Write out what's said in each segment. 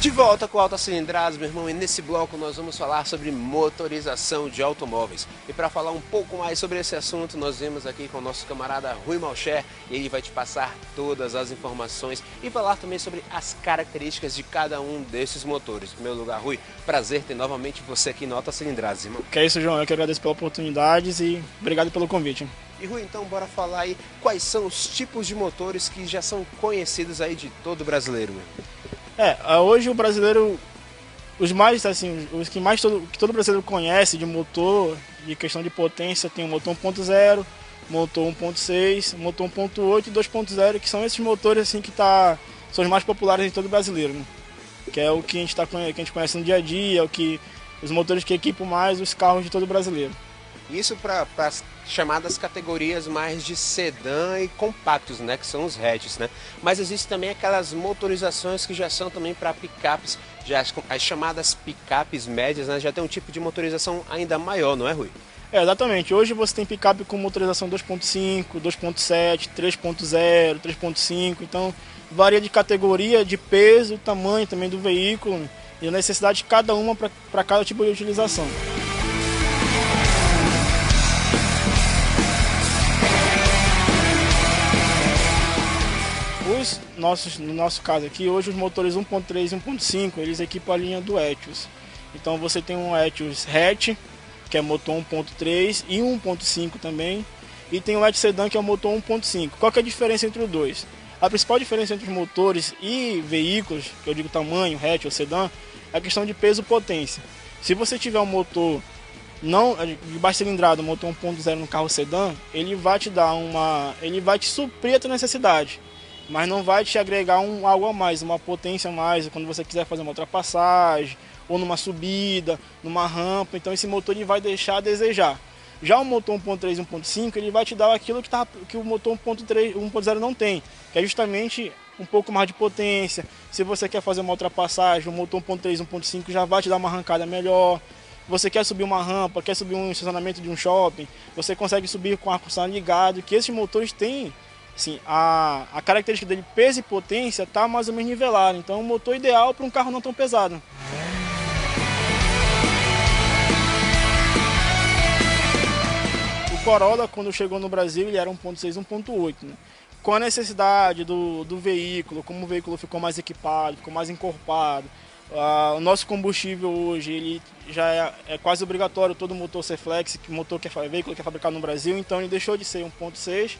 De volta com Altas Cilindradas, meu irmão, e nesse bloco nós vamos falar sobre motorização de automóveis. E para falar um pouco mais sobre esse assunto, nós vemos aqui com o nosso camarada Rui Malcher, e ele vai te passar todas as informações e falar também sobre as características de cada um desses motores. Em primeiro lugar, Rui, prazer ter novamente você aqui no Altas Cilindradas, irmão. Que é isso, João, eu que agradeço pela oportunidade e obrigado pelo convite. E Rui, então bora falar aí quais são os tipos de motores que já são conhecidos aí de todo brasileiro, meu. Hoje o brasileiro, os mais, assim, os que mais que todo brasileiro conhece de motor, de questão de potência, tem o motor 1.0, motor 1.6, motor 1.8 e 2.0, que são esses motores assim que são os mais populares em todo brasileiro, né? Que é o que que a gente conhece no dia a dia, os motores que equipam mais os carros de todo brasileiro. Isso para as chamadas categorias mais de sedã e compactos, né, que são os hatches, né? Mas existe também aquelas motorizações que já são também para picapes, já as chamadas picapes médias, né, já tem um tipo de motorização ainda maior, não é, Rui? Exatamente. Hoje você tem picape com motorização 2.5, 2.7, 3.0, 3.5, então varia de categoria, de peso, tamanho também do veículo, né, e a necessidade de cada uma para cada tipo de utilização. No nosso caso aqui, hoje os motores 1.3 e 1.5, eles equipam a linha do Etios. Então você tem um Etios hatch, que é motor 1.3 e 1.5 também, e tem o Etios Sedan, que é o motor 1.5. Qual que é a diferença entre os dois? A principal diferença entre os motores e veículos, que eu digo tamanho, hatch ou sedã, é a questão de peso e potência. Se você tiver um motor de baixa cilindrada, um motor 1.0 no carro sedã, ele vai te suprir a tua necessidade, mas não vai te agregar algo a mais, uma potência a mais, quando você quiser fazer uma ultrapassagem, ou numa subida, numa rampa, então esse motor ele vai deixar a desejar. Já o motor 1.3 e 1.5, ele vai te dar aquilo que o motor 1.0 não tem, que é justamente um pouco mais de potência. Se você quer fazer uma ultrapassagem, o motor 1.3 e 1.5 já vai te dar uma arrancada melhor. Você quer subir uma rampa, quer subir um estacionamento de um shopping, você consegue subir com o ar-condicionado ligado, que esses motores têm. Sim, a característica dele, peso e potência, está mais ou menos nivelado. Então é um motor ideal para um carro não tão pesado. O Corolla, quando chegou no Brasil, ele era 1.6, 1.8, né? Com a necessidade do veículo, como o veículo ficou mais equipado, ficou mais encorpado, o nosso combustível hoje ele já é quase obrigatório todo motor ser flex, veículo que é fabricado no Brasil, então ele deixou de ser 1.6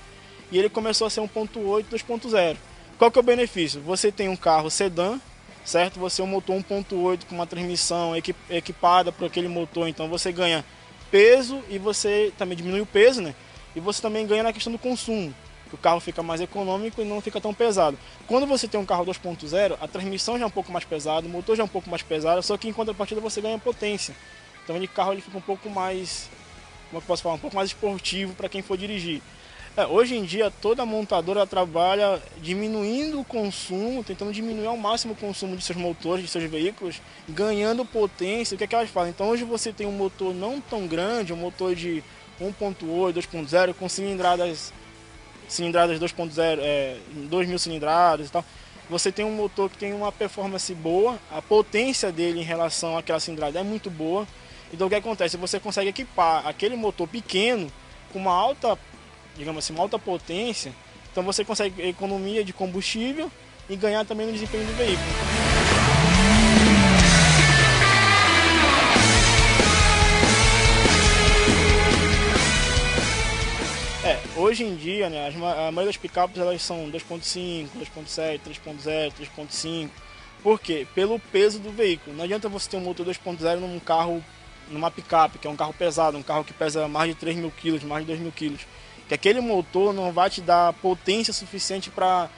e ele começou a ser 1.8, 2.0. Qual que é o benefício? Você tem um carro sedã, certo? Você é um motor 1.8 com uma transmissão equipada para aquele motor, então você ganha peso e você também diminui o peso, né? E você também ganha na questão do consumo, que o carro fica mais econômico e não fica tão pesado. Quando você tem um carro 2.0, a transmissão já é um pouco mais pesada, o motor já é um pouco mais pesado, só que em contrapartida você ganha potência. Então o carro ele fica um pouco mais, como eu posso falar, um pouco mais esportivo para quem for dirigir. Hoje em dia toda montadora trabalha diminuindo o consumo, tentando diminuir ao máximo o consumo de seus motores, de seus veículos, ganhando potência. O que é que elas fazem? Então hoje você tem um motor não tão grande, um motor de 1.8, 2.0 com cilindradas 2.0, 2.000 cilindradas e tal. Você tem um motor que tem uma performance boa, a potência dele em relação àquela cilindrada é muito boa. Então o que acontece? Você consegue equipar aquele motor pequeno com uma alta, digamos assim, uma alta potência, então você consegue economia de combustível e ganhar também no desempenho do veículo. Hoje em dia, né, a maioria das picapes elas são 2.5, 2.7, 3.0, 3.5. Por quê? Pelo peso do veículo. Não adianta você ter um motor 2.0 num carro, numa picape, que é um carro pesado, um carro que pesa mais de 3.000 kg, mais de 2.000 kg. Que aquele motor não vai te dar potência suficiente para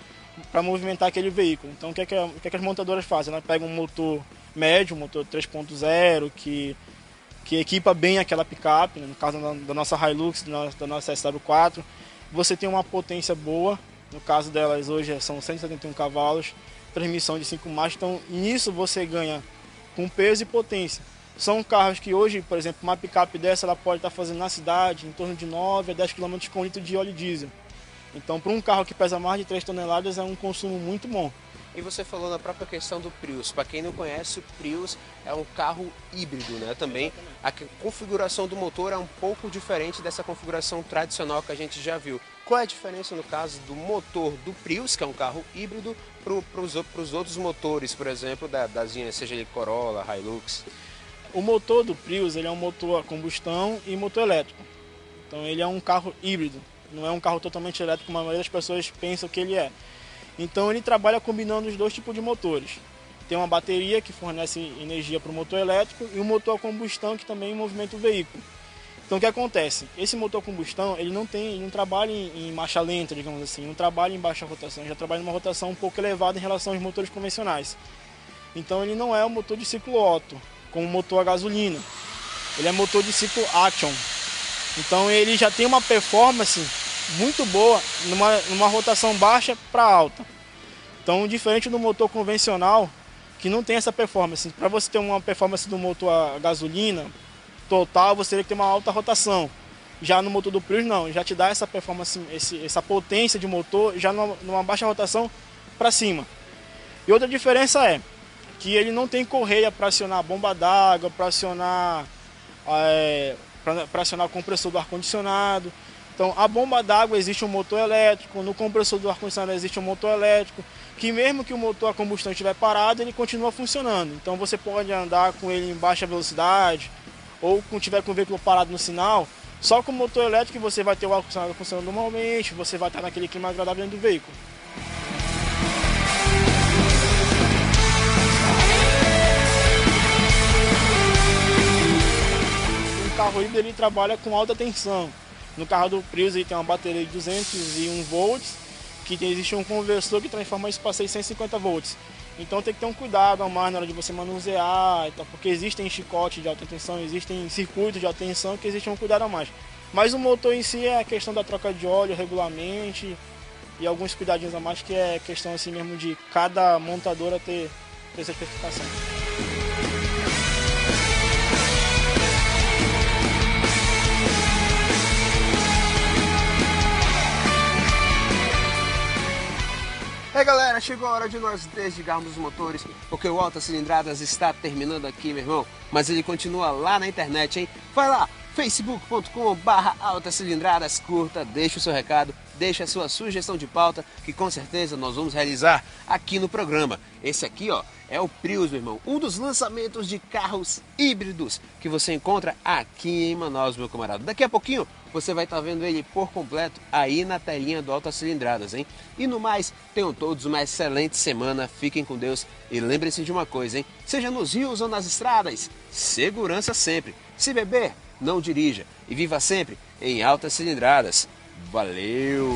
movimentar aquele veículo. Então o que é que as montadoras fazem? Elas pegam um motor médio, um motor 3.0, que equipa bem aquela picape, né? No caso da nossa Hilux, da nossa SW4, você tem uma potência boa, no caso delas hoje são 171 cavalos, transmissão de 5 marchas, então nisso você ganha com peso e potência. São carros que hoje, por exemplo, uma picape dessa ela pode estar fazendo na cidade em torno de 9 a 10 km com litro de óleo diesel. Então para um carro que pesa mais de 3 toneladas é um consumo muito bom. E você falou na própria questão do Prius. Para quem não conhece, o Prius é um carro híbrido, né? Também a configuração do motor é um pouco diferente dessa configuração tradicional que a gente já viu. Qual é a diferença no caso do motor do Prius, que é um carro híbrido, para os outros motores, por exemplo, das linhas, seja ele Corolla, Hilux? O motor do Prius ele é um motor a combustão e motor elétrico. Então ele é um carro híbrido, não é um carro totalmente elétrico como a maioria das pessoas pensam que ele é. Então ele trabalha combinando os dois tipos de motores. Tem uma bateria que fornece energia para o motor elétrico e um motor a combustão que também movimenta o veículo. Então o que acontece? Esse motor a combustão ele não trabalha em marcha lenta, digamos assim, não trabalha em baixa rotação, já trabalha em uma rotação um pouco elevada em relação aos motores convencionais. Então ele não é um motor de ciclo Otto, como o motor a gasolina. Ele é motor de ciclo Action. Então ele já tem uma performance muito boa numa rotação baixa para alta. Então, diferente do motor convencional, que não tem essa performance. Para você ter uma performance do motor a gasolina total, você teria que ter uma alta rotação. Já no motor do Prius, não. Já te dá essa performance, essa potência de motor, já numa baixa rotação para cima. E outra diferença é que ele não tem correia para acionar a bomba d'água, para acionar o compressor do ar-condicionado. Então, a bomba d'água existe um motor elétrico, no compressor do ar-condicionado existe um motor elétrico, que mesmo que o motor a combustão estiver parado, ele continua funcionando. Então, você pode andar com ele em baixa velocidade, ou quando tiver com o veículo parado no sinal, só com o motor elétrico você vai ter o ar-condicionado funcionando normalmente, você vai estar naquele clima agradável dentro do veículo. O carro híbrido ele trabalha com alta tensão. No carro do Prius ele tem uma bateria de 201 volts, que existe um conversor que transforma isso para 650 volts. Então tem que ter um cuidado a mais na hora de você manusear, porque existem chicotes de alta tensão, existem circuitos de alta tensão que existe um cuidado a mais. Mas o motor em si é a questão da troca de óleo regularmente e alguns cuidadinhos a mais, que é questão assim mesmo de cada montadora ter essa especificação. Galera, chegou a hora de nós desligarmos os motores, porque o Altas Cilindradas está terminando aqui, meu irmão, mas ele continua lá na internet, hein? Vai lá, facebook.com/Altas Cilindradas, curta, deixa o seu recado, deixa a sua sugestão de pauta, que com certeza nós vamos realizar aqui no programa. Esse aqui, ó, é o Prius, meu irmão, um dos lançamentos de carros híbridos que você encontra aqui em Manaus, meu camarada. Daqui a pouquinho você vai estar vendo ele por completo aí na telinha do Altas Cilindradas, hein? E no mais, tenham todos uma excelente semana, fiquem com Deus e lembrem-se de uma coisa, hein? Seja nos rios ou nas estradas, segurança sempre. Se beber, não dirija e viva sempre em Altas Cilindradas. Valeu!